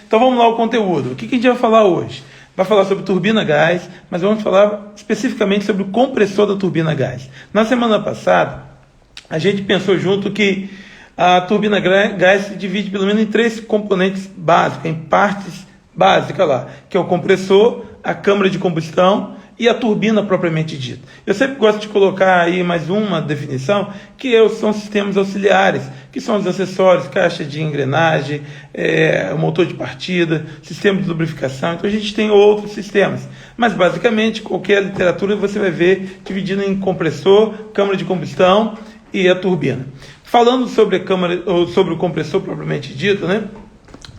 Então vamos lá ao conteúdo. O que a gente vai falar hoje? Vai falar sobre turbina gás, mas vamos falar especificamente sobre o compressor da turbina gás. Na semana passada, a gente pensou junto que a turbina gás se divide pelo menos em 3 componentes básicos, em partes básicas lá, que é o compressor, a câmara de combustão e a turbina propriamente dita. Eu sempre gosto de colocar aí mais uma definição, que são sistemas auxiliares, que são os acessórios, caixa de engrenagem, o motor de partida, sistema de lubrificação. Então a gente tem outros sistemas, mas basicamente qualquer literatura você vai ver dividido em compressor, câmara de combustão e a turbina. Falando sobre a câmara, ou sobre o compressor propriamente dito, né?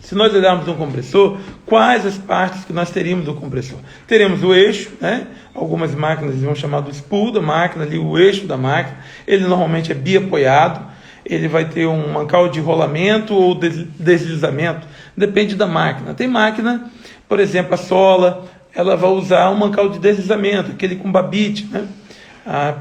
Se nós olharmos um compressor, quais as partes que nós teríamos do compressor? Teremos o eixo, né? Algumas máquinas vão chamar do spool da máquina, ali o eixo da máquina. Ele normalmente é biapoiado, ele vai ter um mancal de rolamento ou deslizamento, depende da máquina. Tem máquina, por exemplo, a Sola, ela vai usar um mancal de deslizamento, aquele com babite, né?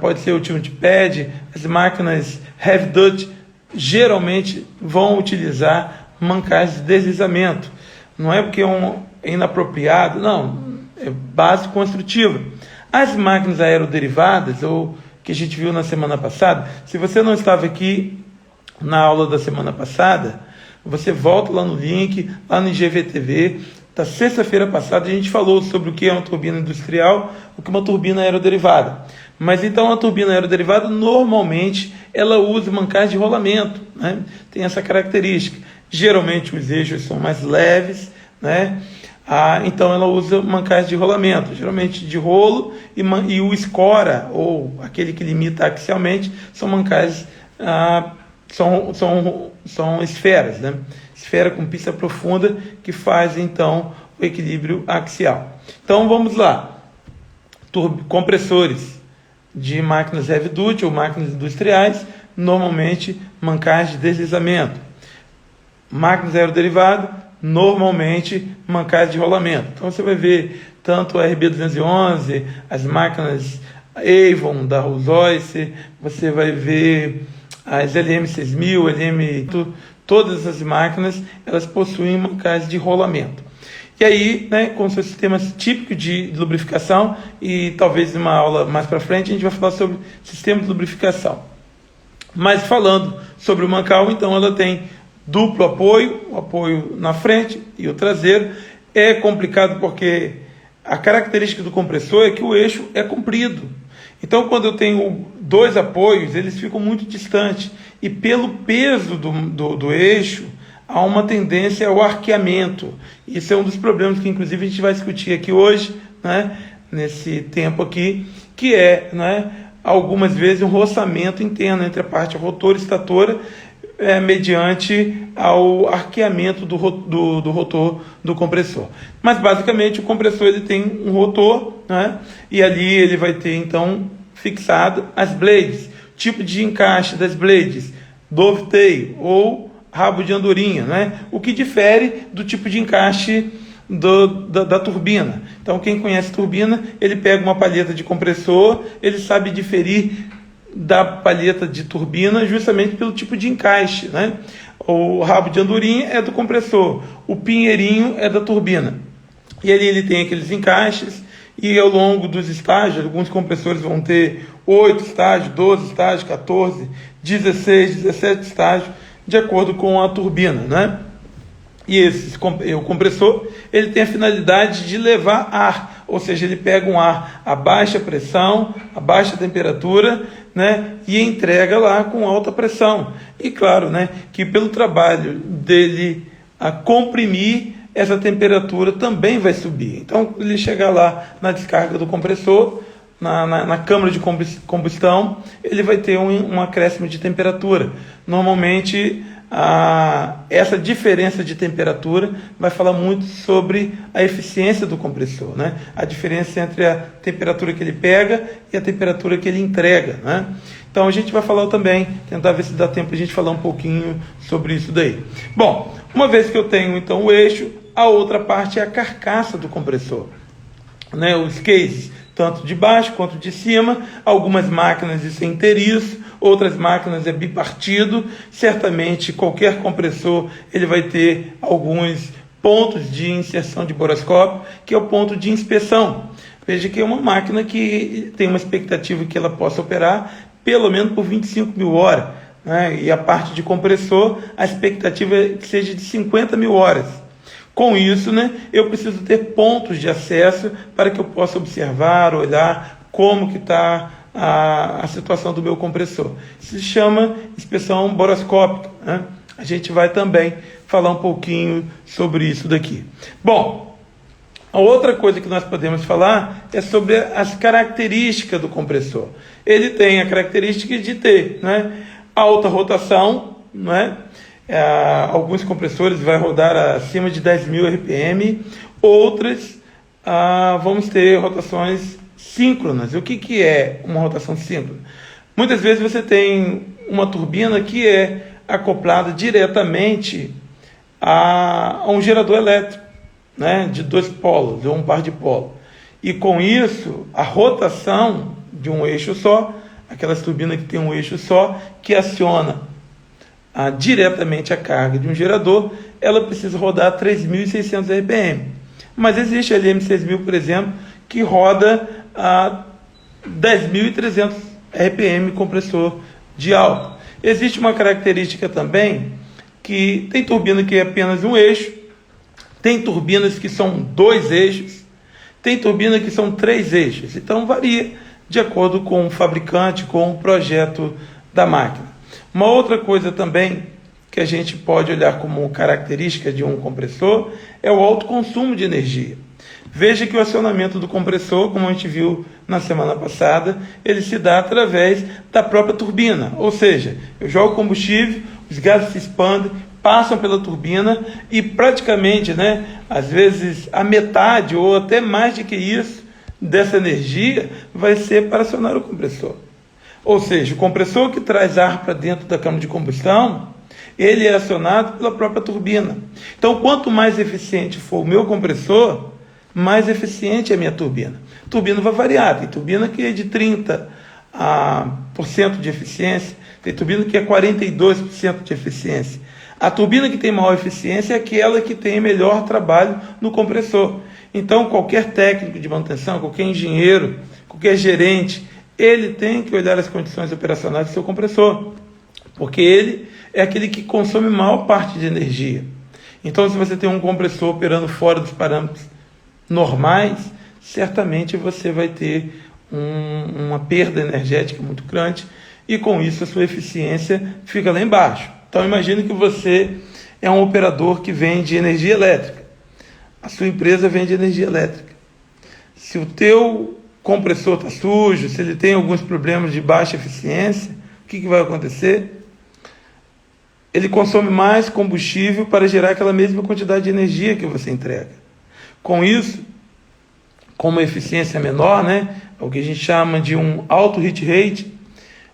Pode ser o Tilt Pad. As máquinas Heavy Duty geralmente vão utilizar mancais de deslizamento. Não é porque é inapropriado, não, é base construtiva. As máquinas aeroderivadas, ou que a gente viu na semana passada, se você não estava aqui na aula da semana passada, você volta lá no link, lá no IGVTV. Da sexta-feira passada a gente falou sobre o que é uma turbina industrial, o que é uma turbina aeroderivada. Mas então a turbina aeroderivada normalmente ela usa mancais de rolamento, né? Tem essa característica. Geralmente os eixos são mais leves, né? Então ela usa mancais de rolamento, geralmente de rolo, e o escora, ou aquele que limita axialmente, são mancais, são esferas, né? Esfera com pista profunda, que faz então o equilíbrio axial. Então vamos lá. Compressores de máquinas heavy duty ou máquinas industriais, normalmente mancais de deslizamento. Máquinas aeroderivadas, normalmente mancais de rolamento. Então você vai ver tanto a RB211, as máquinas Avon da Rolls-Royce, você vai ver as LM6000, todas as máquinas elas possuem mancais de rolamento. E aí, né, com seus sistemas típicos de lubrificação, e talvez em uma aula mais para frente a gente vai falar sobre sistema de lubrificação. Mas falando sobre o mancal, então ela tem duplo apoio, o apoio na frente e o traseiro. É complicado porque a característica do compressor é que o eixo é comprido. Então, quando eu tenho 2 apoios, eles ficam muito distantes. E pelo peso do eixo, há uma tendência ao arqueamento. Isso é um dos problemas que, inclusive, a gente vai discutir aqui hoje, né, nesse tempo aqui, que é, né, algumas vezes um roçamento interno entre a parte rotor e estatora, mediante ao arqueamento do rotor do compressor. Mas basicamente o compressor ele tem um rotor, né? E ali ele vai ter então fixado as blades, tipo de encaixe das blades, dovetail ou rabo de andorinha, né? O que difere do tipo de encaixe da turbina. Então quem conhece turbina, ele pega uma palheta de compressor, ele sabe diferir da palheta de turbina justamente pelo tipo de encaixe, né? O rabo de andorinha é do compressor, o pinheirinho é da turbina. E ali ele tem aqueles encaixes, e ao longo dos estágios, alguns compressores vão ter 8 estágios, 12 estágios, 14, 16, 17 estágios, de acordo com a turbina, né? E o compressor ele tem a finalidade de levar ar, ou seja, ele pega um ar a baixa pressão, a baixa temperatura, né, e entrega lá com alta pressão. E claro, né, que pelo trabalho dele a comprimir, essa temperatura também vai subir. Então, ele chegar lá na descarga do compressor, na câmara de combustão, ele vai ter um acréscimo de temperatura. Normalmente, essa diferença de temperatura vai falar muito sobre a eficiência do compressor, né? A diferença entre a temperatura que ele pega e a temperatura que ele entrega, né? Então a gente vai falar também, tentar ver se dá tempo a gente falar um pouquinho sobre isso daí. Bom, uma vez que eu tenho então o eixo, a outra parte é a carcaça do compressor, né? Os cases, tanto de baixo quanto de cima. Algumas máquinas isso é inteiriço, outras máquinas é bipartido. Certamente qualquer compressor ele vai ter alguns pontos de inserção de boroscópio, que é o ponto de inspeção. Veja que é uma máquina que tem uma expectativa que ela possa operar pelo menos por 25 mil horas, né? E a parte de compressor, a expectativa é que seja de 50 mil horas. Com isso, né, eu preciso ter pontos de acesso para que eu possa observar, olhar como que está a situação do meu compressor. Isso se chama inspeção boroscópica, né? A gente vai também falar um pouquinho sobre isso daqui. Bom, a outra coisa que nós podemos falar é sobre as características do compressor. Ele tem a característica de ter, né, alta rotação, né? Alguns compressores vai rodar acima de 10.000 RPM, outras vamos ter rotações síncronas. O que é uma rotação síncrona? Muitas vezes você tem uma turbina que é acoplada diretamente a um gerador elétrico, né, de 2 polos ou um par de polos. E com isso, a rotação de um eixo só, aquelas turbinas que tem um eixo só, que aciona diretamente a carga de um gerador, ela precisa rodar 3.600 RPM. Mas existe a LM6000, por exemplo, que roda a 10.300 RPM compressor de alta. Existe uma característica também que tem turbina que é apenas um eixo, tem turbinas que são 2 eixos, tem turbina que são 3 eixos. Então varia de acordo com o fabricante, com o projeto da máquina. Uma outra coisa também que a gente pode olhar como característica de um compressor é o alto consumo de energia. Veja que o acionamento do compressor, como a gente viu na semana passada, ele se dá através da própria turbina. Ou seja, eu jogo combustível, os gases se expandem, passam pela turbina e praticamente, né, às vezes a metade ou até mais do que isso dessa energia vai ser para acionar o compressor. Ou seja, o compressor que traz ar para dentro da câmara de combustão, ele é acionado pela própria turbina. Então, quanto mais eficiente for o meu compressor, mais eficiente é a minha turbina. A turbina vai variar. Tem turbina que é de 30% de eficiência, tem turbina que é 42% de eficiência. A turbina que tem maior eficiência é aquela que tem melhor trabalho no compressor. Então, qualquer técnico de manutenção, qualquer engenheiro, qualquer gerente, ele tem que olhar as condições operacionais do seu compressor, porque ele é aquele que consome maior parte de energia. Então, se você tem um compressor operando fora dos parâmetros normais, certamente você vai ter uma perda energética muito grande e com isso a sua eficiência fica lá embaixo. Então imagine que você é um operador que vende energia elétrica. A sua empresa vende energia elétrica. Se o teu compressor está sujo, se ele tem alguns problemas de baixa eficiência, o que vai acontecer? Ele consome mais combustível para gerar aquela mesma quantidade de energia que você entrega. Com isso, com uma eficiência menor, né, o que a gente chama de um alto hit rate,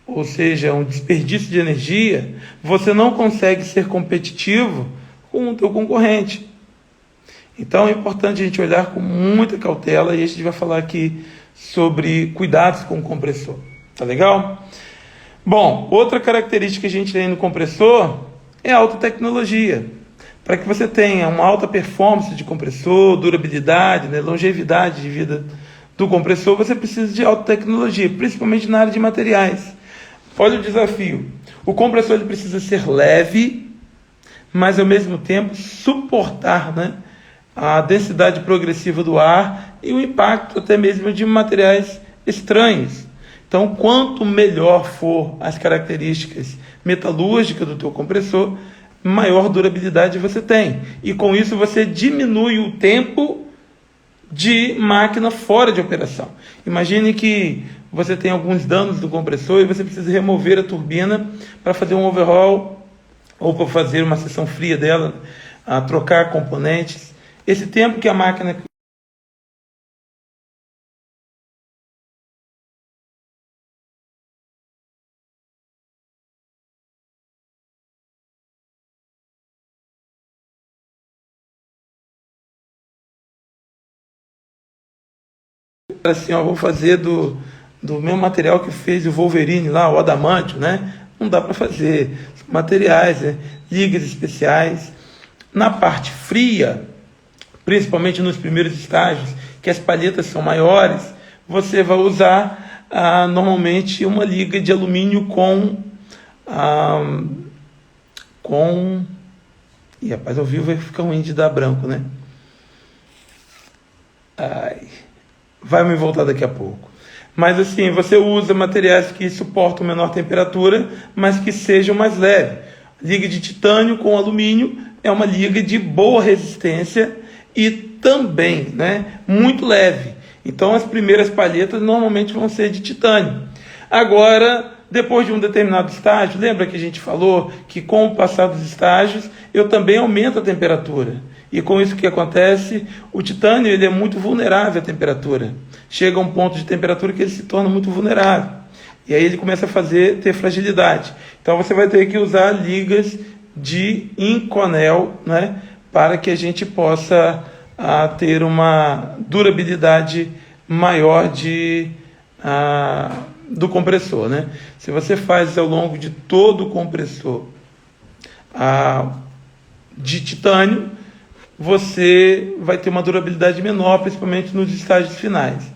ou seja, um desperdício de energia, você não consegue ser competitivo com o teu concorrente. Então é importante a gente olhar com muita cautela e a gente vai falar aqui sobre cuidados com o compressor. Tá legal? Bom, outra característica que a gente tem no compressor é a alta tecnologia. Para que você tenha uma alta performance de compressor, durabilidade, né, longevidade de vida do compressor, você precisa de alta tecnologia, principalmente na área de materiais. Olha o desafio. O compressor ele precisa ser leve, mas ao mesmo tempo suportar, né, a densidade progressiva do ar e o impacto até mesmo de materiais estranhos. Então, quanto melhor for as características metalúrgicas do teu compressor, maior durabilidade você tem. E com isso você diminui o tempo de máquina fora de operação. Imagine que você tem alguns danos do compressor e você precisa remover a turbina para fazer um overhaul ou para fazer uma seção fria dela, trocar componentes. Esse tempo que a máquina assim, vou fazer do mesmo material que fez o Wolverine lá, o adamantio, né? Não dá para fazer. Materiais, né? Ligas especiais. Na parte fria, principalmente nos primeiros estágios, que as palhetas são maiores, você vai usar normalmente uma liga de alumínio Ih, rapaz, ao vivo vai ficar ruim de dar branco, né? Vai me voltar daqui a pouco. Mas assim, você usa materiais que suportam menor temperatura, mas que sejam mais leves. Liga de titânio com alumínio é uma liga de boa resistência e também, né, muito leve. Então as primeiras palhetas normalmente vão ser de titânio. Agora, depois de um determinado estágio, lembra que a gente falou que com o passar dos estágios, eu também aumento a temperatura. E com isso o que acontece? O titânio ele é muito vulnerável à temperatura. Chega a um ponto de temperatura que ele se torna muito vulnerável. E aí ele começa a ter fragilidade. Então você vai ter que usar ligas de Inconel, né, para que a gente possa ter uma durabilidade maior do compressor, né? Se você faz ao longo de todo o compressor de titânio, você vai ter uma durabilidade menor, principalmente nos estágios finais.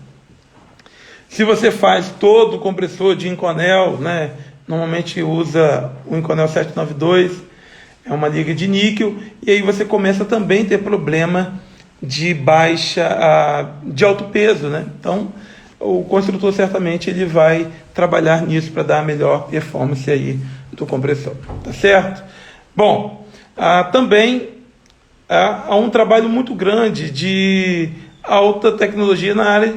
Se você faz todo o compressor de Inconel, né, normalmente usa o Inconel 792, é uma liga de níquel, e aí você começa também a ter problema de de alto peso, né? Então, o construtor certamente ele vai trabalhar nisso para dar a melhor performance aí do compressor, tá certo? Bom, também há um trabalho muito grande de alta tecnologia na área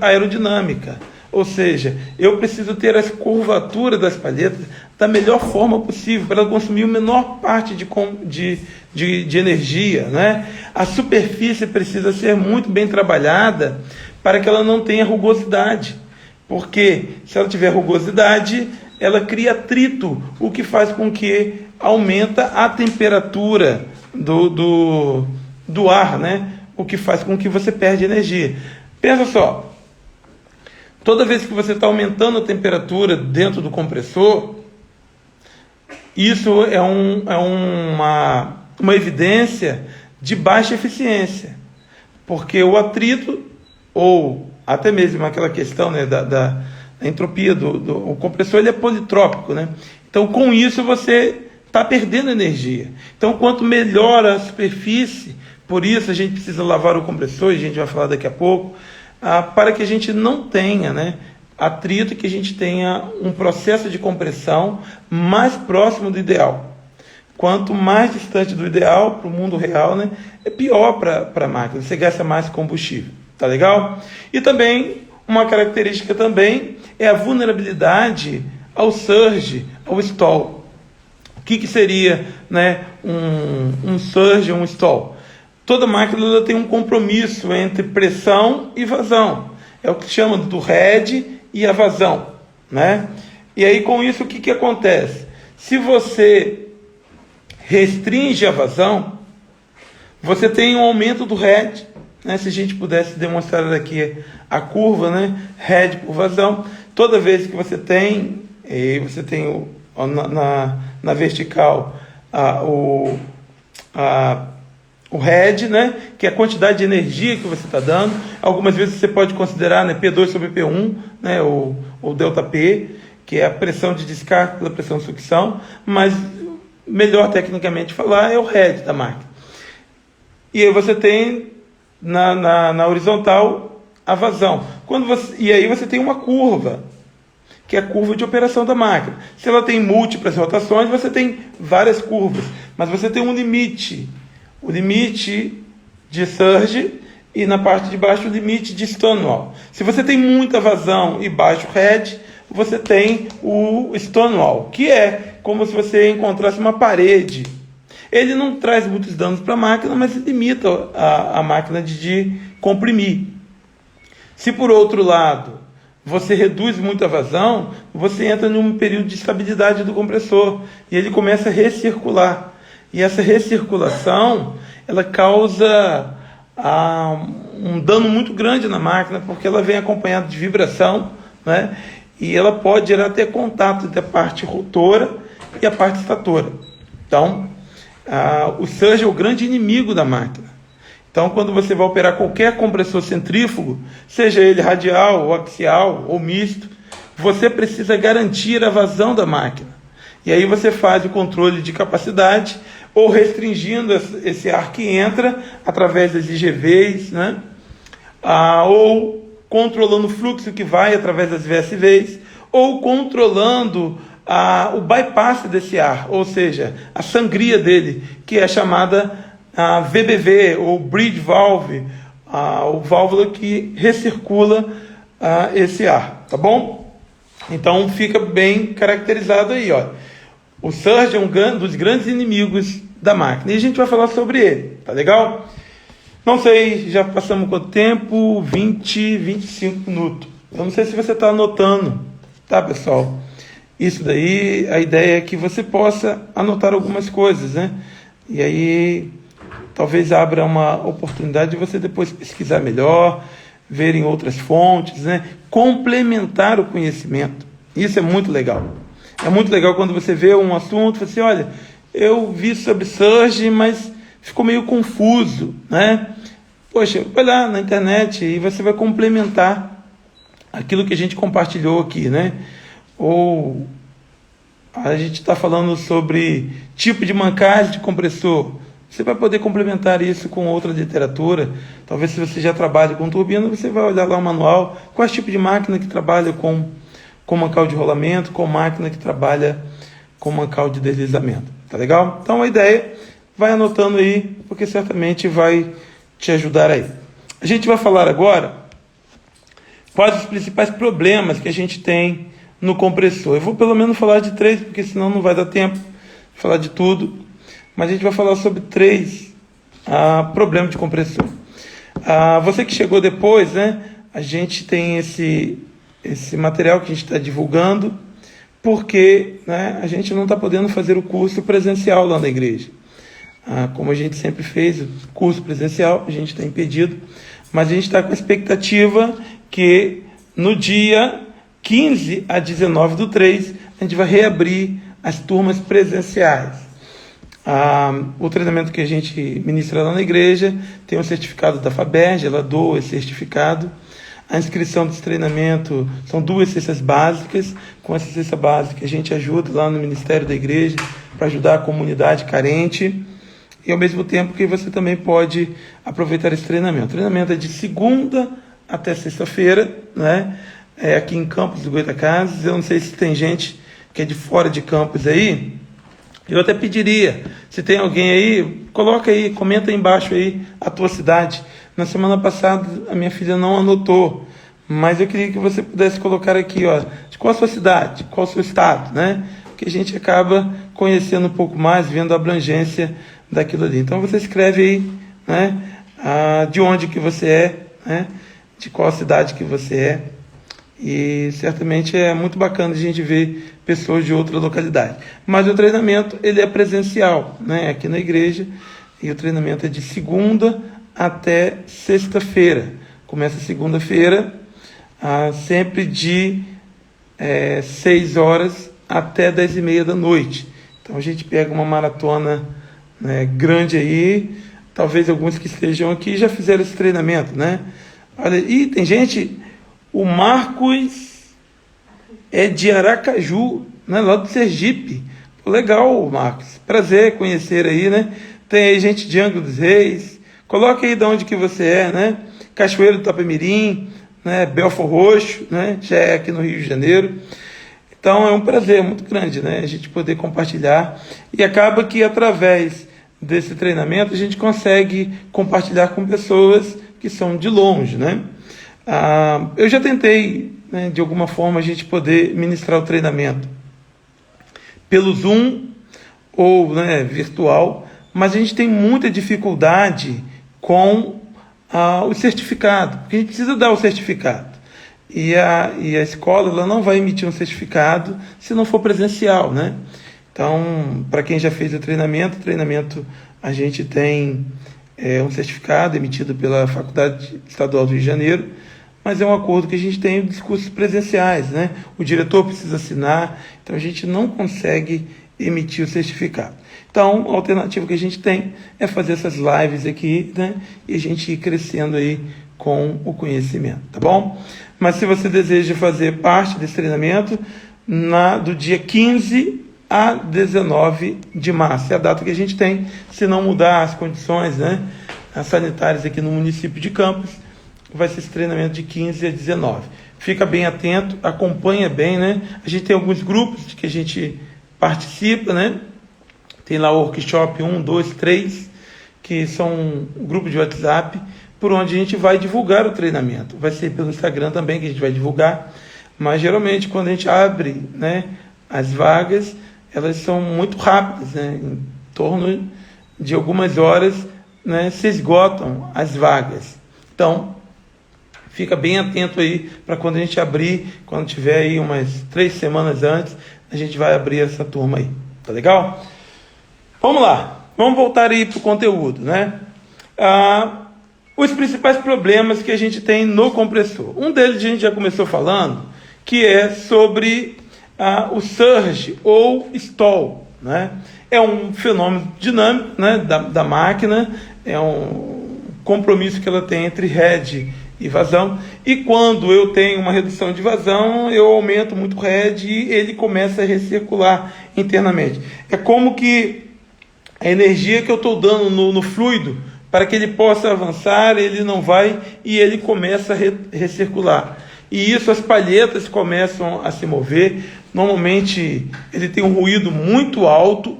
aerodinâmica, ou seja, eu preciso ter as curvaturas das palhetas da melhor forma possível para ela consumir a menor parte de energia, né? A superfície precisa ser muito bem trabalhada para que ela não tenha rugosidade, porque se ela tiver rugosidade, ela cria atrito, o que faz com que aumenta a temperatura do ar, né? O que faz com que você perde energia. Pensa só, toda vez que você está aumentando a temperatura dentro do compressor, isso é uma evidência de baixa eficiência, porque o atrito, ou até mesmo aquela questão, né, da entropia o compressor ele é politrópico, né? Então com isso você está perdendo energia. Então quanto melhor a superfície, por isso a gente precisa lavar o compressor, e a gente vai falar daqui a pouco, para que a gente não tenha, né, atrito, que a gente tenha um processo de compressão mais próximo do ideal. Quanto mais distante do ideal, para o mundo real, né, é pior para a máquina, você gasta mais combustível. Tá legal? E também, uma característica também é a vulnerabilidade ao surge, ao stall. O que seria, né, um surge, um stall? Toda máquina ela tem um compromisso entre pressão e vazão. É o que chama do head e a vazão, né? E aí com isso o que acontece? Se você restringe a vazão, você tem um aumento do head, né? Se a gente pudesse demonstrar aqui a curva, né? Head por vazão, toda vez que você tem na vertical o head, né, que é a quantidade de energia que você está dando. Algumas vezes você pode considerar, né, P2 sobre P1, né, ou ΔP, que é a pressão de descarga pela pressão de sucção, mas melhor tecnicamente falar é o head da máquina. E aí você tem na horizontal a vazão. E aí você tem uma curva, que é a curva de operação da máquina. Se ela tem múltiplas rotações, você tem várias curvas, mas você tem um limite. O limite de surge e na parte de baixo o limite de Stonewall. Se você tem muita vazão e baixo head, você tem o Stonewall, que é como se você encontrasse uma parede. Ele não traz muitos danos para a máquina, mas limita a máquina de comprimir. Se por outro lado você reduz muito a vazão, você entra num período de estabilidade do compressor e ele começa a recircular. E essa recirculação, ela causa um dano muito grande na máquina, porque ela vem acompanhada de vibração, né? E ela pode gerar até contato entre a parte rotora e a parte estatora. Então, o surge é o grande inimigo da máquina. Então, quando você vai operar qualquer compressor centrífugo, seja ele radial, ou axial, ou misto, você precisa garantir a vazão da máquina. E aí você faz o controle de capacidade, ou restringindo esse ar que entra através das IGVs, né? Ou controlando o fluxo que vai através das VSVs, ou controlando o bypass desse ar, ou seja, a sangria dele, que é chamada VBV, ou Bridge Valve, ou válvula que recircula esse ar, tá bom? Então fica bem caracterizado aí, ó. O surge é um dos grandes inimigos da máquina, e a gente vai falar sobre ele, tá legal? Não sei, já passamos quanto tempo? 20, 25 minutos. Eu não sei se você está anotando, tá, pessoal? Isso daí, a ideia é que você possa anotar algumas coisas, né? E aí, talvez abra uma oportunidade de você depois pesquisar melhor, ver em outras fontes, né? Complementar o conhecimento. Isso é muito legal. É muito legal quando você vê um assunto e fala assim, olha, eu vi sobre surge, mas ficou meio confuso, né? Poxa, vai lá na internet e você vai complementar aquilo que a gente compartilhou aqui, né? Ou a gente está falando sobre tipo de mancagem de compressor. Você vai poder complementar isso com outra literatura. Talvez se você já trabalha com turbina, você vai olhar lá o manual. Qual tipo de máquina que trabalha com mancal de rolamento, com máquina que trabalha com mancal de deslizamento. Tá legal? Então a ideia, vai anotando aí, porque certamente vai te ajudar aí. A gente vai falar agora quais os principais problemas que a gente tem no compressor. Eu vou pelo menos falar de 3, porque senão não vai dar tempo de falar de tudo. Mas a gente vai falar sobre 3 problemas de compressor. Você que chegou depois, né? A gente tem esse material que a gente está divulgando, porque, né, a gente não está podendo fazer o curso presencial lá na igreja. Como a gente sempre fez o curso presencial, a gente está impedido, mas a gente está com a expectativa que no dia 15 a 19/3, a gente vai reabrir as turmas presenciais. O treinamento que a gente ministra lá na igreja tem um certificado da FABERJ, ela doa esse certificado. A inscrição desse treinamento são 2 cestas básicas. Com essa cesta básica a gente ajuda lá no ministério da igreja para ajudar a comunidade carente. E ao mesmo tempo que você também pode aproveitar esse treinamento. O treinamento é de segunda até sexta-feira, né? Aqui em Campos do Goytacazes. Eu não sei se tem gente que é de fora de Campos aí. Eu até pediria, se tem alguém aí, coloca aí, comenta aí embaixo aí a tua cidade. Na semana passada a minha filha não anotou, mas eu queria que você pudesse colocar aqui, ó, de qual a sua cidade, qual o seu estado, né? Porque a gente acaba conhecendo um pouco mais, vendo a abrangência daquilo ali. Então você escreve aí, né, de onde que você é, né, de qual cidade que você é, e certamente é muito bacana a gente ver pessoas de outra localidade. Mas o treinamento, ele é presencial, né, aqui na igreja, e o treinamento é de segunda até sexta-feira. Começa segunda-feira, sempre de 6 horas até 10h30 da noite. Então a gente pega uma maratona, né, grande aí. Talvez alguns que estejam aqui já fizeram esse treinamento, né? Olha, e tem gente, o Marcos é de Aracaju, né, lá do Sergipe. Legal, Marcos, prazer conhecer aí, né? Tem aí gente de Angra dos Reis. Coloque aí de onde que você é, né? Cachoeiro do Itapemirim, né? Belford Roxo, né? Já é aqui no Rio de Janeiro. Então é um prazer muito grande, né, a gente poder compartilhar, e acaba que através desse treinamento a gente consegue compartilhar com pessoas que são de longe, né? Eu já tentei, né, de alguma forma a gente poder ministrar o treinamento pelo Zoom ou, né, virtual, mas a gente tem muita dificuldade com o certificado, porque a gente precisa dar o certificado. E a escola, ela não vai emitir um certificado se não for presencial, né? Então, para quem já fez o treinamento a gente tem um certificado emitido pela Faculdade Estadual do Rio de Janeiro, mas é um acordo que a gente tem dos cursos presenciais, né? O diretor precisa assinar, então a gente não consegue emitir o certificado. Então, a alternativa que a gente tem é fazer essas lives aqui, né? E a gente ir crescendo aí com o conhecimento, tá bom? Mas se você deseja fazer parte desse treinamento, do dia 15 a 19 de março, é a data que a gente tem, se não mudar as condições, né, as sanitárias aqui no município de Campos, vai ser esse treinamento de 15 a 19. Fica bem atento, acompanha bem, né? A gente tem alguns grupos que a gente participa, né? Tem lá o workshop 1, 2, 3, que são um grupo de WhatsApp, por onde a gente vai divulgar o treinamento. Vai ser pelo Instagram também que a gente vai divulgar, mas geralmente quando a gente abre, né, as vagas, elas são muito rápidas, né? Em torno de algumas horas, né, se esgotam as vagas. Então, fica bem atento aí para quando a gente abrir, quando tiver aí umas 3 semanas antes, a gente vai abrir essa turma aí. Tá legal? Vamos lá, vamos voltar aí para o conteúdo, né? Os principais problemas que a gente tem no compressor. Um deles a gente já começou falando, que é sobre o surge ou stall, né? É um fenômeno dinâmico, né, da máquina, é um compromisso que ela tem entre head e vazão, e quando eu tenho uma redução de vazão, eu aumento muito o head e ele começa a recircular internamente. É como que a energia que eu estou dando no fluido, para que ele possa avançar, ele não vai e ele começa a recircular. E isso, as palhetas começam a se mover. Normalmente ele tem um ruído muito alto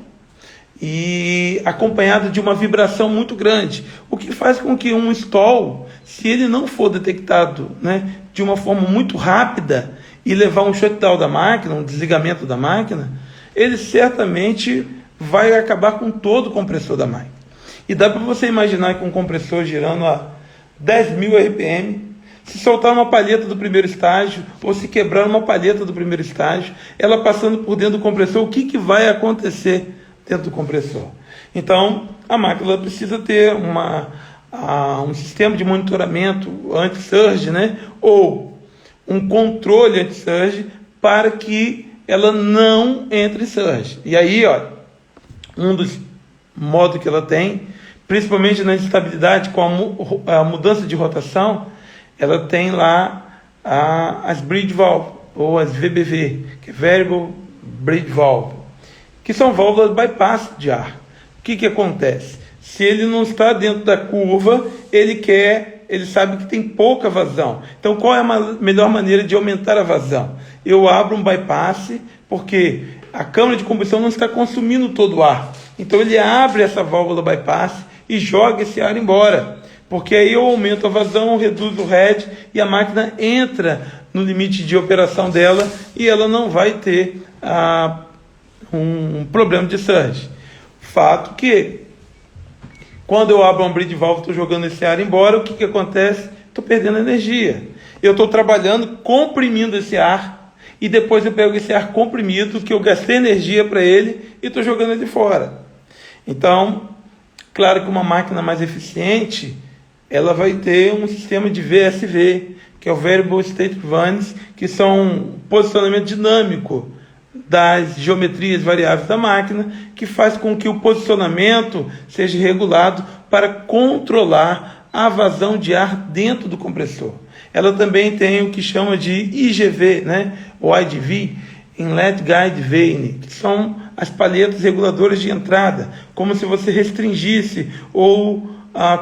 e acompanhado de uma vibração muito grande, o que faz com que um stall, se ele não for detectado, né, de uma forma muito rápida e levar um shutdown da máquina, um desligamento da máquina, ele certamente vai acabar com todo o compressor da máquina. E dá para você imaginar que um compressor girando a 10.000 RPM, se soltar uma palheta do primeiro estágio, ou se quebrar uma palheta do primeiro estágio, ela passando por dentro do compressor, o que vai acontecer dentro do compressor? Então, a máquina precisa ter um sistema de monitoramento anti-surge, né? Ou um controle anti-surge para que ela não entre em surge. E aí, ó, um dos modos que ela tem, principalmente na instabilidade com a mudança de rotação, ela tem lá as bridge valve, ou as VBV, que é Variable Bridge Valve, que são válvulas bypass de ar. O que acontece? Se ele não está dentro da curva, ele sabe que tem pouca vazão. Então, qual é a melhor maneira de aumentar a vazão? Eu abro um bypass, porque a câmara de combustão não está consumindo todo o ar. Então, ele abre essa válvula bypass e joga esse ar embora. Porque aí eu aumento a vazão, reduzo o head e a máquina entra no limite de operação dela e ela não vai ter um problema de surge. Fato que, quando eu abro um bridge valve, estou jogando esse ar embora, o que acontece? Estou perdendo energia. Eu estou trabalhando, comprimindo esse ar, e depois eu pego esse ar comprimido, que eu gastei energia para ele, e estou jogando ele fora. Então, claro que uma máquina mais eficiente, ela vai ter um sistema de VSV, que é o Variable State Vanes, que são um posicionamento dinâmico das geometrias variáveis da máquina, que faz com que o posicionamento seja regulado para controlar a vazão de ar dentro do compressor. Ela também tem o que chama de IGV, né, ou IDV, Inlet Guide Vane, que são as palhetas reguladoras de entrada, como se você restringisse ou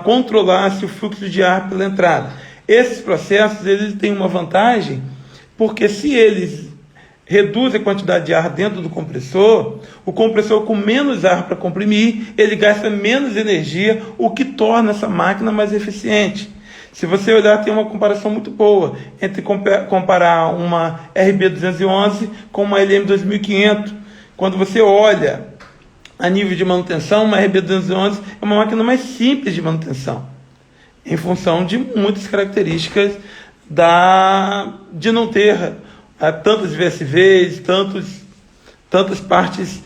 controlasse o fluxo de ar pela entrada. Esses processos, eles têm uma vantagem, porque se eles reduzem a quantidade de ar dentro do compressor, o compressor com menos ar para comprimir, ele gasta menos energia, o que torna essa máquina mais eficiente. Se você olhar, tem uma comparação muito boa entre comparar uma RB211 com uma LM2500. Quando você olha a nível de manutenção, uma RB211 é uma máquina mais simples de manutenção, em função de muitas características de não ter tantas VSVs, tantas partes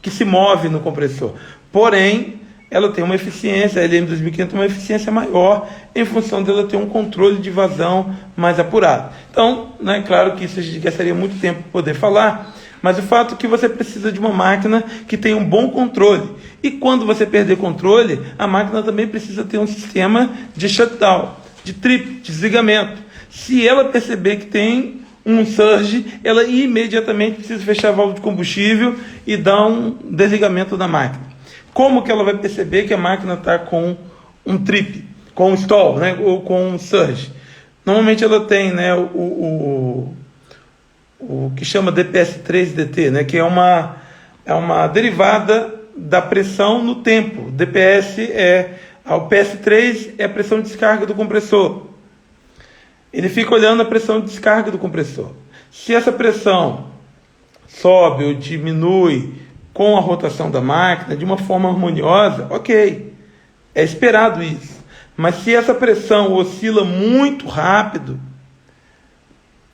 que se movem no compressor. Porém, ela tem uma eficiência, a LM2500 tem uma eficiência maior, em função dela ter um controle de vazão mais apurado. Então, né, claro que isso a gente gastaria muito tempo para poder falar, Mas o fato é que você precisa de uma máquina que tenha um bom controle. E quando você perder controle, a máquina também precisa ter um sistema de shutdown, de trip, de desligamento. Se ela perceber que tem um surge, ela imediatamente precisa fechar a válvula de combustível e dar um desligamento da máquina. Como que ela vai perceber que a máquina está com um trip, com um stall, né, ou com um surge? Normalmente ela tem, né, o que chama DPS-3-DT, né, que é uma derivada da pressão no tempo. O PS3 é a pressão de descarga do compressor. Ele fica olhando a pressão de descarga do compressor. Se essa pressão sobe ou diminui com a rotação da máquina de uma forma harmoniosa, ok, é esperado isso. Mas se essa pressão oscila muito rápido,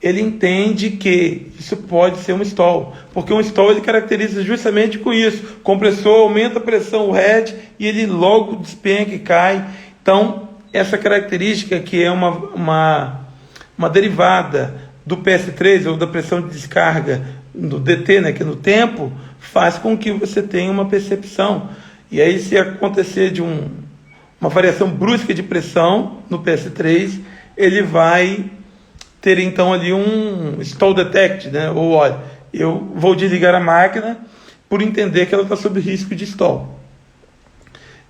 ele entende que isso pode ser um stall, porque um stall ele caracteriza justamente com isso. O compressor aumenta a pressão, o head, e ele logo despenca e cai. Então, essa característica que é uma derivada do PS3 ou da pressão de descarga do DT, né, que é no tempo, faz com que você tenha uma percepção. E aí, se acontecer de uma variação brusca de pressão no PS3, ele vai ter então ali um stall detect, né? Ou olha, eu vou desligar a máquina por entender que ela está sob risco de stall.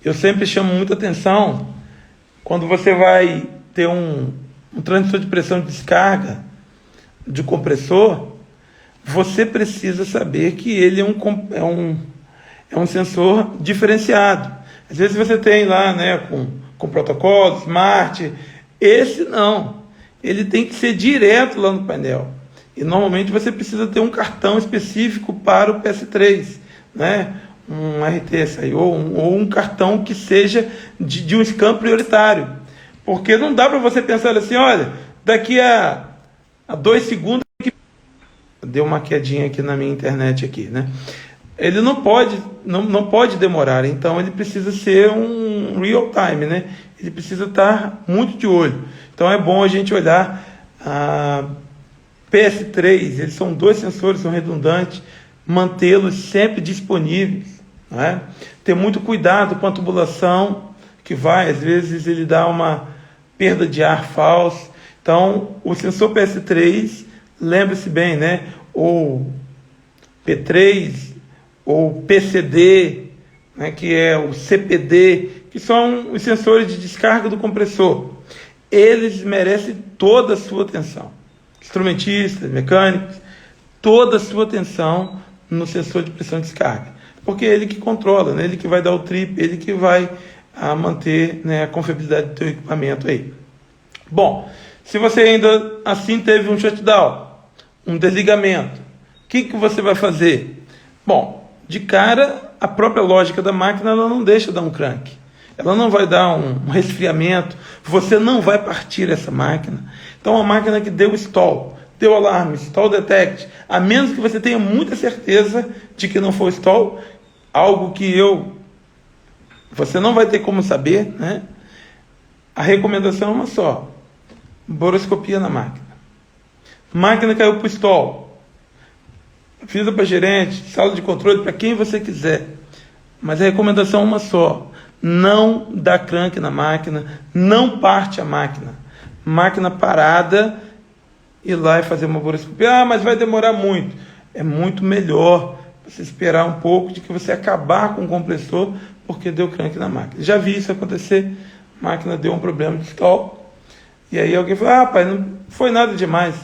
Eu sempre chamo muita atenção quando você vai ter um transdutor de pressão de descarga de compressor, você precisa saber que ele é um sensor diferenciado. Às vezes você tem lá, né, com protocolo, smart, esse não. Ele tem que ser direto lá no painel. E normalmente você precisa ter um cartão específico para o PS3, né? Um RTSI ou um cartão que seja de um scan prioritário. Porque não dá para você pensar assim, olha, daqui a 2 segundos... Deu uma quedinha aqui na minha internet aqui, né? Ele não pode demorar, então ele precisa ser um real time, né? Ele precisa estar muito de olho. Então é bom a gente olhar a PS3, eles são 2 sensores, são redundantes, mantê-los sempre disponíveis, né? Ter muito cuidado com a tubulação, que às vezes ele dá uma perda de ar falso. Então, o sensor PS3, lembre-se bem, né? Ou P3, ou PCD, né? Que é o CPD, que são os sensores de descarga do compressor. Eles merecem toda a sua atenção. Instrumentistas, mecânicos, toda a sua atenção no sensor de pressão de descarga. Porque é ele que controla, né? Ele que vai dar o trip, ele que vai manter, né, a confiabilidade do teu equipamento aí. Bom, se você ainda assim teve um shutdown, um desligamento, o que você vai fazer? Bom, de cara, a própria lógica da máquina ela não deixa dar um crank. Ela não vai dar um resfriamento, você não vai partir essa máquina. Então, a máquina que deu stall, deu alarme, stall detect, a menos que você tenha muita certeza de que não foi stall, algo que você não vai ter como saber, né? A recomendação é uma só: boroscopia na máquina. Máquina caiu para o stall, avisa para gerente, sala de controle, para quem você quiser. Mas a recomendação é uma só: não dá crank na máquina, não parte a máquina. Máquina parada, ir lá e fazer uma boroscopia. Mas vai demorar muito. É muito melhor você esperar um pouco de que você acabar com o compressor porque deu crank na máquina. Já vi isso acontecer. A máquina deu um problema de stall. E aí alguém falou: rapaz, não foi nada demais.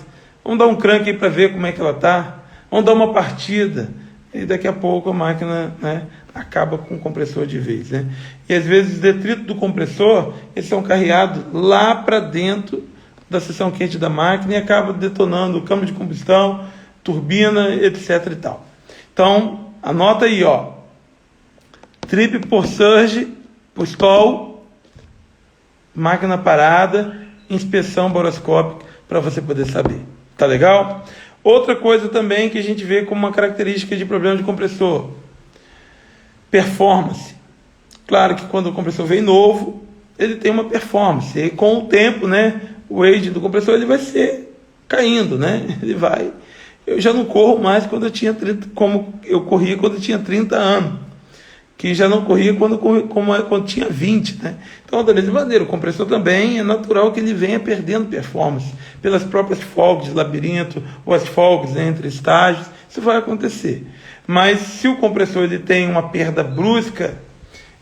Vamos dar um crank aí para ver como é que ela está. Vamos dar uma partida. E daqui a pouco a máquina, né, acaba com o compressor de vez, né? E às vezes os detritos do compressor, eles são carreados lá para dentro da seção quente da máquina e acaba detonando o câmbio de combustão, turbina, etc e tal. Então, anota aí, ó. Trip por surge, por stall, máquina parada, inspeção boroscópica, para você poder saber. Tá legal? Outra coisa também que a gente vê como uma característica de problema de compressor: performance. Claro que quando o compressor vem novo, ele tem uma performance. E com o tempo, né, o age do compressor ele vai ser caindo, né? Ele vai eu já não corro mais quando eu tinha 30, como eu corria quando eu tinha 30 anos, que já não corria quando tinha 20, né? Então, da mesma maneira, o compressor também é natural que ele venha perdendo performance pelas próprias folgas de labirinto ou as folgas entre estágios, isso vai acontecer. Mas se o compressor ele tem uma perda brusca,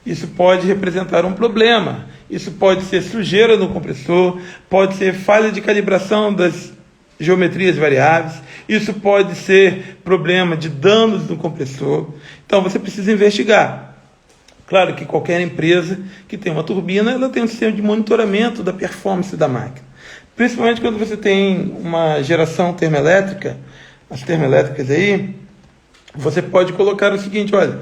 isso pode representar um problema. Isso pode ser sujeira no compressor, pode ser falha de calibração das geometrias variáveis, isso pode ser problema de danos no compressor. Então você precisa investigar. Claro que qualquer empresa que tem uma turbina, ela tem um sistema de monitoramento da performance da máquina. Principalmente quando você tem uma geração termoelétrica, as termoelétricas aí, você pode colocar o seguinte, olha,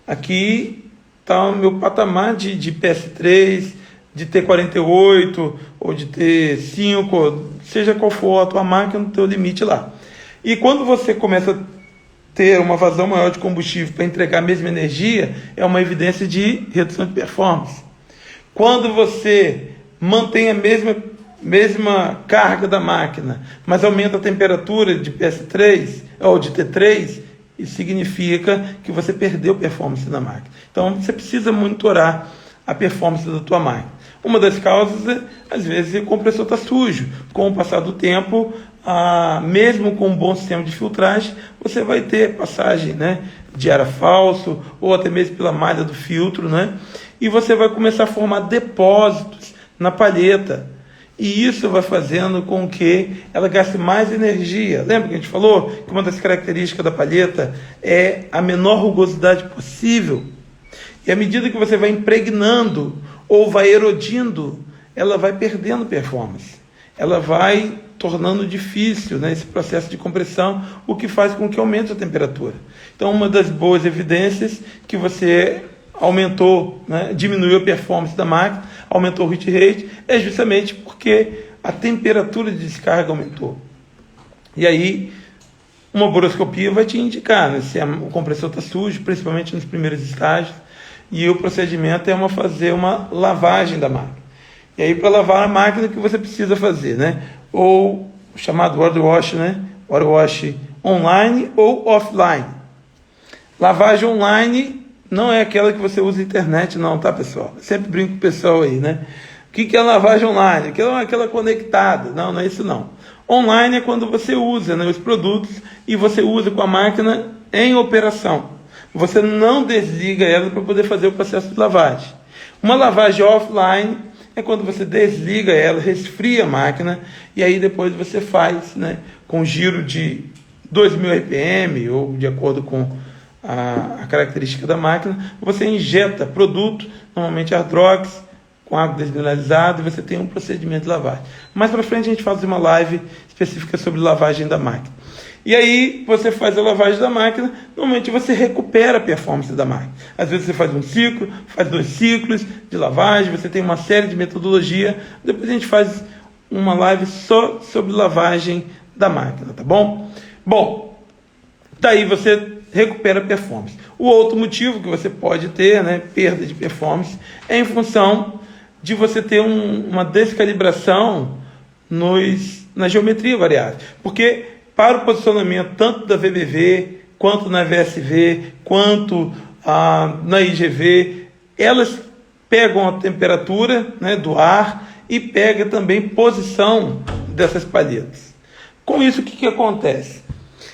aqui está o meu patamar de PS3, de T48 ou de T5, seja qual for a tua máquina, no teu limite lá. E quando você começa a ter uma vazão maior de combustível para entregar a mesma energia, é uma evidência de redução de performance. Quando você mantém a mesma carga da máquina, mas aumenta a temperatura de PS3 ou de T3, isso significa que você perdeu performance na máquina. Então você precisa monitorar a performance da tua máquina. Uma das causas é, às vezes, o compressor está sujo. Com o passar do tempo, mesmo com um bom sistema de filtragem, você vai ter passagem, né, de ar falso, ou até mesmo pela malha do filtro, né, e você vai começar a formar depósitos na palheta. E isso vai fazendo com que ela gaste mais energia. Lembra que a gente falou que uma das características da palheta é a menor rugosidade possível? E à medida que você vai impregnando ou vai erodindo, ela vai perdendo performance. Ela vai tornando difícil, né, esse processo de compressão, o que faz com que aumente a temperatura. Então, uma das boas evidências que você aumentou, né, diminuiu a performance da máquina, aumentou o hit rate, é justamente porque a temperatura de descarga aumentou. E aí, uma boroscopia vai te indicar, né, se o compressor está sujo, principalmente nos primeiros estágios, e o procedimento é fazer uma lavagem da máquina. E aí, para lavar a máquina, o que você precisa fazer, né? Ou o chamado water wash, né? Water wash online ou offline. Lavagem online não é aquela que você usa na internet, não, tá, pessoal? Eu sempre brinco com o pessoal aí, né? O que é lavagem online? Aquela conectada. Não, não é isso não. Online é quando você usa, né, os produtos e você usa com a máquina em operação. Você não desliga ela para poder fazer o processo de lavagem. Uma lavagem offline é quando você desliga ela, resfria a máquina e aí depois você faz, né, com giro de 2.000 RPM ou de acordo com a característica da máquina, você injeta produto, normalmente Ardrox, com água desmineralizada, e você tem um procedimento de lavagem. Mais para frente a gente faz uma live específica sobre lavagem da máquina. E aí você faz a lavagem da máquina, normalmente você recupera a performance da máquina. Às vezes você faz um ciclo, faz 2 ciclos de lavagem, você tem uma série de metodologia, depois a gente faz uma live só sobre lavagem da máquina, tá bom? Bom, daí você recupera a performance. O outro motivo que você pode ter, né, perda de performance, é em função de você ter uma descalibração na geometria variável. Porque para o posicionamento tanto da VBV, quanto na VSV, quanto na IGV, elas pegam a temperatura, né, do ar e pegam também posição dessas palhetas. Com isso, o que acontece?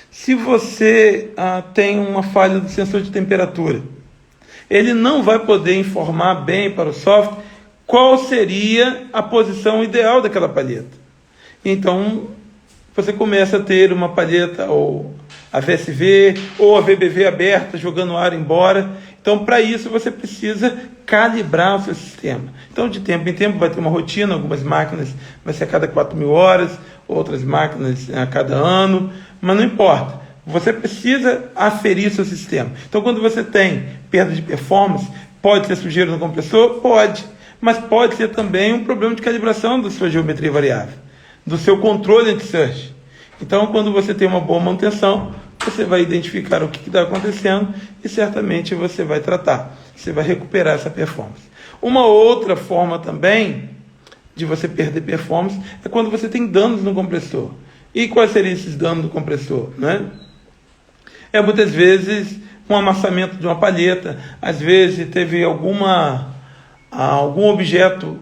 Se você tem uma falha do sensor de temperatura, ele não vai poder informar bem para o software qual seria a posição ideal daquela palheta. Então, você começa a ter uma palheta, ou a VSV, ou a VBV aberta, jogando o ar embora. Então, para isso, você precisa calibrar o seu sistema. Então, de tempo em tempo, vai ter uma rotina. Algumas máquinas vai ser a cada 4.000 horas, outras máquinas a cada ano, mas não importa. Você precisa aferir seu sistema. Então, quando você tem perda de performance, pode ser sujeira no compressor? Pode. Mas pode ser também um problema de calibração da sua geometria variável, do seu controle anti-surge. Então, quando você tem uma boa manutenção, você vai identificar o que está acontecendo e certamente você vai tratar. Você vai recuperar essa performance. Uma outra forma também de você perder performance é quando você tem danos no compressor. E quais seriam esses danos do compressor, né? É muitas vezes um amassamento de uma palheta, às vezes teve algum objeto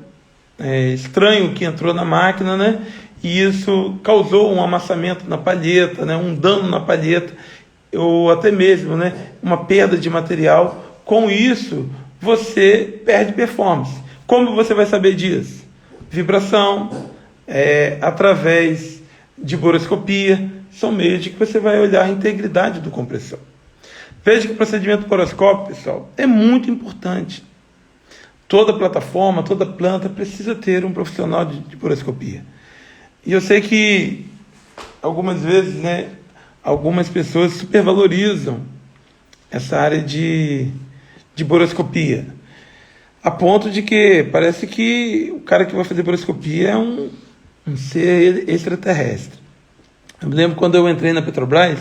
estranho que entrou na máquina, né? E isso causou um amassamento na palheta, né? Um dano na palheta, ou até mesmo, né? Uma perda de material. Com isso, você perde performance. Como você vai saber disso? Vibração, através de boroscopia, são meios de que você vai olhar a integridade do compressor. Veja que o procedimento boroscópico, pessoal, é muito importante. Toda plataforma, toda planta precisa ter um profissional de boroscopia. E eu sei que algumas vezes, né, algumas pessoas supervalorizam essa área de boroscopia, a ponto de que parece que o cara que vai fazer boroscopia é um ser extraterrestre. Eu me lembro quando eu entrei na Petrobras,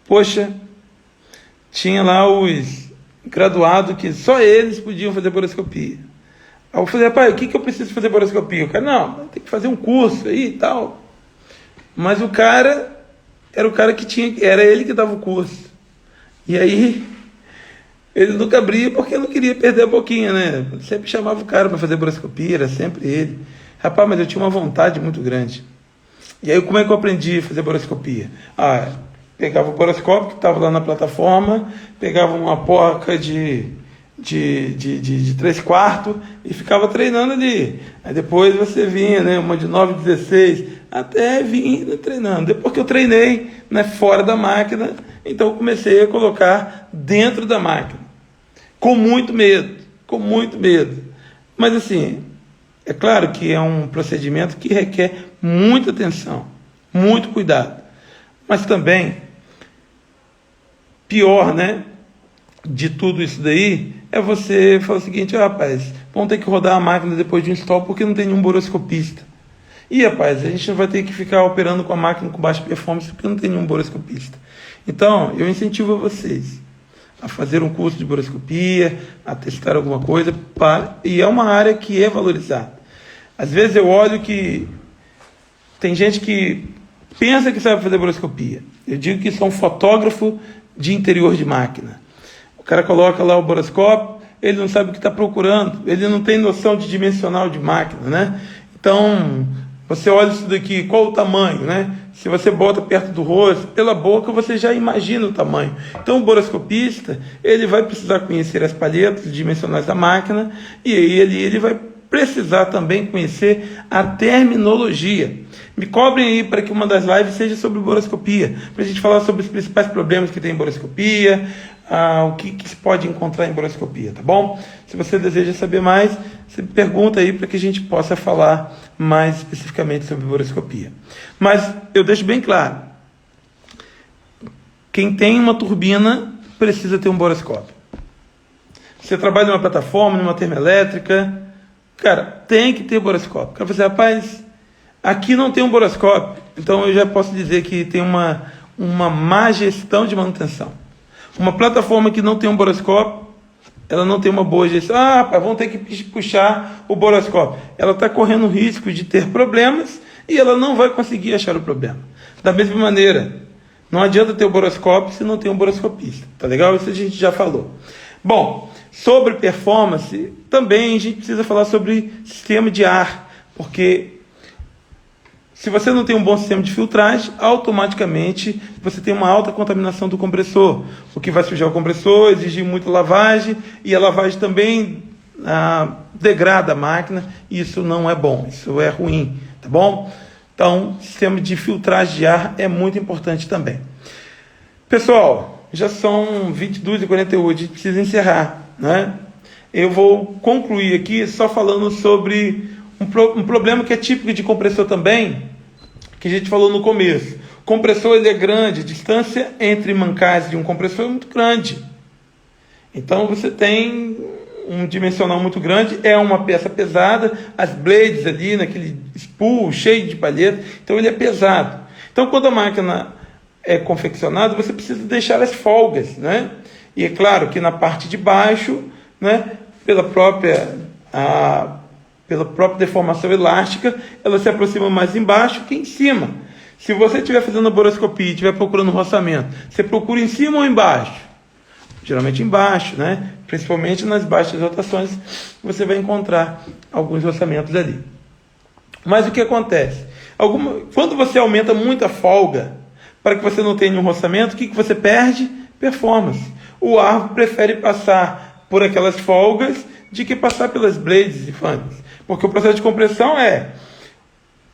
poxa, tinha lá os graduados que só eles podiam fazer boroscopia. Aí eu falei, rapaz, o que eu preciso fazer boroscopia? O cara, não, tem que fazer um curso aí e tal. Mas o cara era o cara que tinha, era ele que dava o curso. E aí ele nunca abria porque não queria perder a boquinha, né? Sempre chamava o cara para fazer boroscopia, era sempre ele. Rapaz, mas eu tinha uma vontade muito grande. E aí como é que eu aprendi a fazer boroscopia? Pegava o boroscópio que estava lá na plataforma, pegava uma porca de 3/4 e ficava treinando ali. Aí depois você vinha, né, uma de 9/16, até vindo treinando. Depois que eu treinei, né, fora da máquina, então eu comecei a colocar dentro da máquina. Com muito medo. Mas assim, é claro que é um procedimento que requer muita atenção, muito cuidado. Mas também, pior, né, de tudo isso daí, é você falar o seguinte, rapaz, vamos ter que rodar a máquina depois de um install porque não tem nenhum boroscopista. E, rapaz, a gente não vai ter que ficar operando com a máquina com baixa performance porque não tem nenhum boroscopista. Então, eu incentivo vocês a fazer um curso de boroscopia, a testar alguma coisa, e é uma área que é valorizada. Às vezes eu olho que tem gente que pensa que sabe fazer boroscopia. Eu digo que isso é um fotógrafo de interior de máquina. O cara coloca lá o boroscópio, ele não sabe o que está procurando, ele não tem noção de dimensional de máquina, né? Então, você olha isso daqui, qual o tamanho, né? Se você bota perto do rosto, pela boca, você já imagina o tamanho. Então, o boroscopista, ele vai precisar conhecer as palhetas dimensionais da máquina, e aí ele vai precisar também conhecer a terminologia. Me cobrem aí para que uma das lives seja sobre boroscopia, para a gente falar sobre os principais problemas que tem em boroscopia, o que se pode encontrar em boroscopia, tá bom? Se você deseja saber mais, você pergunta aí para que a gente possa falar mais especificamente sobre boroscopia. Mas eu deixo bem claro, quem tem uma turbina precisa ter um boroscópio. Você trabalha numa plataforma, numa termoelétrica, cara, tem que ter boroscópio. O cara fala assim, rapaz, aqui não tem um boroscópio, então eu já posso dizer que tem uma má gestão de manutenção. Uma plataforma que não tem um boroscópio, ela não tem uma boa gestão. Rapaz, vamos ter que puxar o boroscópio. Ela está correndo o risco de ter problemas e ela não vai conseguir achar o problema. Da mesma maneira, não adianta ter o boroscópio se não tem um boroscopista. Tá legal? Isso a gente já falou. Bom, sobre performance, também a gente precisa falar sobre sistema de ar, porque se você não tem um bom sistema de filtragem, automaticamente você tem uma alta contaminação do compressor, o que vai sujar o compressor, exigir muita lavagem, e a lavagem também degrada a máquina, e isso não é bom, isso é ruim, tá bom? Então, sistema de filtragem de ar é muito importante também. Pessoal, já são 22h48, a gente precisa encerrar, né? Eu vou concluir aqui só falando sobre um problema que é típico de compressor também, que a gente falou no começo. O compressor ele é grande, a distância entre mancais de um compressor é muito grande. Então você tem um dimensional muito grande, é uma peça pesada, as blades ali, naquele spool cheio de palheta, então ele é pesado. Então quando a máquina é confeccionada, você precisa deixar as folgas, né? E é claro que na parte de baixo, né, pela própria deformação elástica, ela se aproxima mais embaixo que em cima. Se você estiver fazendo a boroscopia e estiver procurando um roçamento, você procura em cima ou embaixo? Geralmente embaixo, né? Principalmente nas baixas rotações, você vai encontrar alguns roçamentos ali. Mas o que acontece? Quando você aumenta muito a folga, para que você não tenha nenhum roçamento, o que você perde? Performance. O árbitro prefere passar por aquelas folgas de que passar pelas blades e fans. Porque o processo de compressão é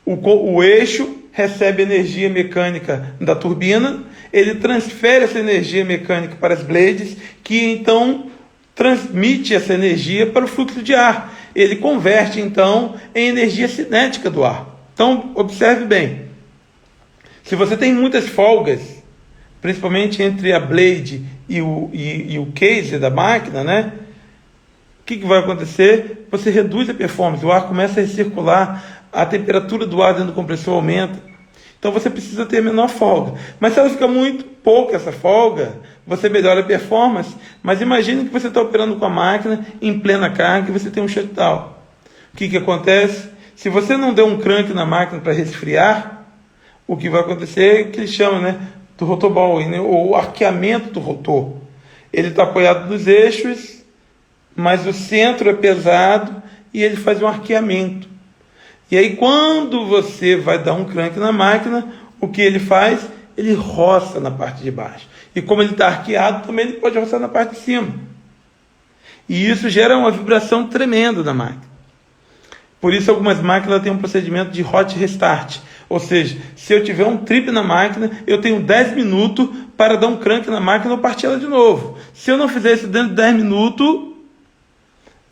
o eixo recebe energia mecânica da turbina, ele transfere essa energia mecânica para as blades, que então transmite essa energia para o fluxo de ar. Ele converte então em energia cinética do ar. Então, observe bem. Se você tem muitas folgas, principalmente entre a blade e o case da máquina, né? O que vai acontecer? Você reduz a performance, o ar começa a recircular, a temperatura do ar dentro do compressor aumenta. Então você precisa ter menor folga. Mas se ela fica muito pouca, essa folga, você melhora a performance. Mas imagine que você está operando com a máquina em plena carga e você tem um shutdown. O que acontece? Se você não der um crank na máquina para resfriar, o que vai acontecer é que eles chamam, né, do rotor ball, né, ou o arqueamento do rotor. Ele está apoiado nos eixos, mas o centro é pesado e ele faz um arqueamento. E aí, quando você vai dar um crank na máquina, o que ele faz? Ele roça na parte de baixo. E como ele está arqueado, também ele pode roçar na parte de cima. E isso gera uma vibração tremenda na máquina. Por isso, algumas máquinas têm um procedimento de hot restart. Ou seja, se eu tiver um trip na máquina, eu tenho 10 minutos para dar um crank na máquina ou partir ela de novo. Se eu não fizer isso dentro de 10 minutos,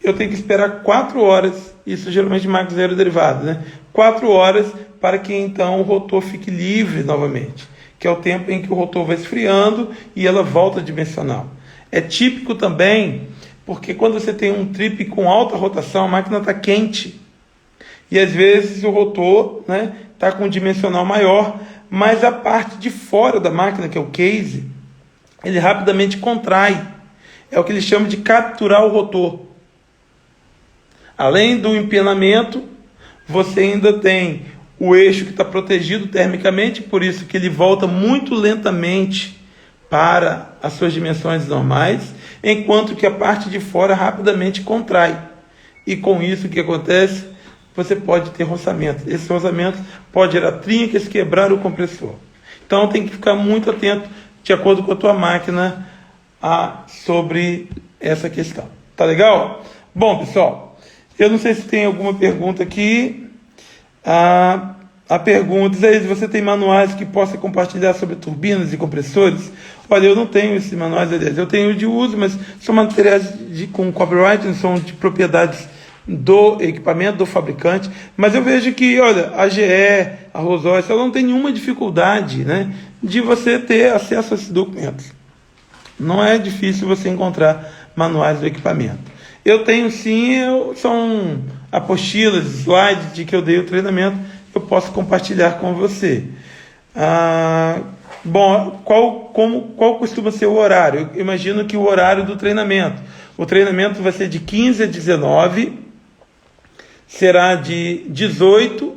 eu tenho que esperar 4 horas, isso geralmente máquinas aeroderivadas, né? 4 horas para que então o rotor fique livre novamente, que é o tempo em que o rotor vai esfriando e ela volta dimensional. É típico também, porque quando você tem um trip com alta rotação, a máquina está quente, e às vezes o rotor, né, está com um dimensional maior, mas a parte de fora da máquina, que é o case, ele rapidamente contrai. É o que eles chamam de capturar o rotor. Além do empenamento, você ainda tem o eixo que está protegido termicamente, por isso que ele volta muito lentamente para as suas dimensões normais, enquanto que a parte de fora rapidamente contrai. E com isso o que acontece? Você pode ter roçamento. Esse roçamento pode gerar trincas, quebrar o compressor. Então tem que ficar muito atento, de acordo com a tua máquina, sobre essa questão. Tá legal? Bom, pessoal, eu não sei se tem alguma pergunta aqui. A pergunta é: você tem manuais que possa compartilhar sobre turbinas e compressores? Olha, eu não tenho esses manuais, aliás, eu tenho de uso, mas são materiais com copyright, são de propriedades do equipamento, do fabricante, mas eu vejo que, olha, a GE, a Rolls-Royce, ela não tem nenhuma dificuldade, né, de você ter acesso a esses documentos. Não é difícil você encontrar manuais do equipamento. Eu tenho sim, são apostilas, slides de que eu dei o treinamento, eu posso compartilhar com você. Bom, qual costuma ser o horário? Eu imagino que o horário do treinamento. O treinamento vai ser de 15 a 19, será de 18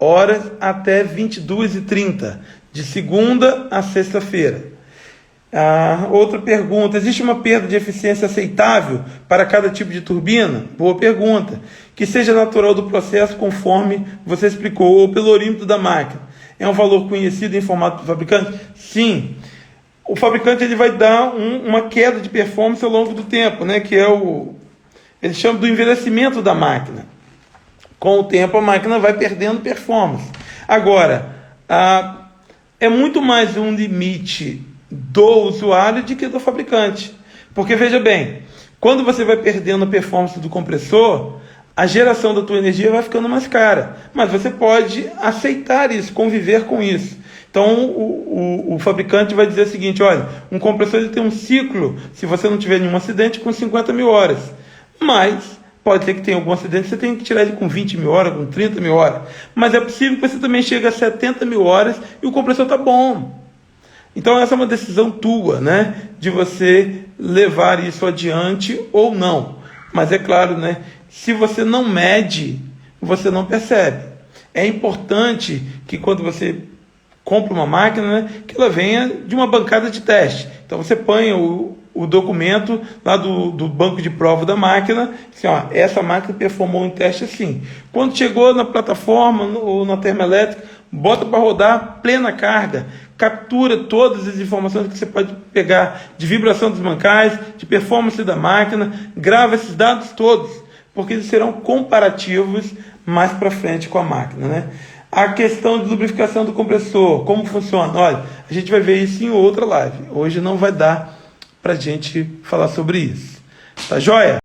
horas até 22h30, de segunda a sexta-feira. Outra pergunta: existe uma perda de eficiência aceitável para cada tipo de turbina? Boa pergunta. Que seja natural do processo, conforme você explicou, ou pelo orímetro da máquina. É um valor conhecido e informado pelo fabricante? Sim. O fabricante ele vai dar uma queda de performance ao longo do tempo, né? Que é ele chama do envelhecimento da máquina. Com o tempo a máquina vai perdendo performance. Agora, é muito mais um limite do usuário do que do fabricante. Porque veja bem, quando você vai perdendo a performance do compressor, a geração da tua energia vai ficando mais cara. Mas você pode aceitar isso, conviver com isso. Então o fabricante vai dizer o seguinte: olha, um compressor ele tem um ciclo, se você não tiver nenhum acidente, com 50 mil horas. Mas pode ser que tenha algum acidente, você tenha que tirar ele com 20 mil horas, com 30 mil horas. Mas é possível que você também chegue a 70 mil horas e o compressor está bom. Então essa é uma decisão tua, né? De você levar isso adiante ou não. Mas é claro, né? Se você não mede, você não percebe. É importante que quando você compra uma máquina, né, que ela venha de uma bancada de teste. Então você põe o documento lá do banco de prova da máquina, assim, ó, essa máquina performou um teste assim. Quando chegou na plataforma ou na termoelétrica, bota para rodar plena carga, captura todas as informações que você pode pegar de vibração dos mancais, de performance da máquina, grava esses dados todos, porque eles serão comparativos mais para frente com a máquina, né? A questão de lubrificação do compressor, como funciona? Olha, a gente vai ver isso em outra live. Hoje não vai dar para a gente falar sobre isso. Tá joia?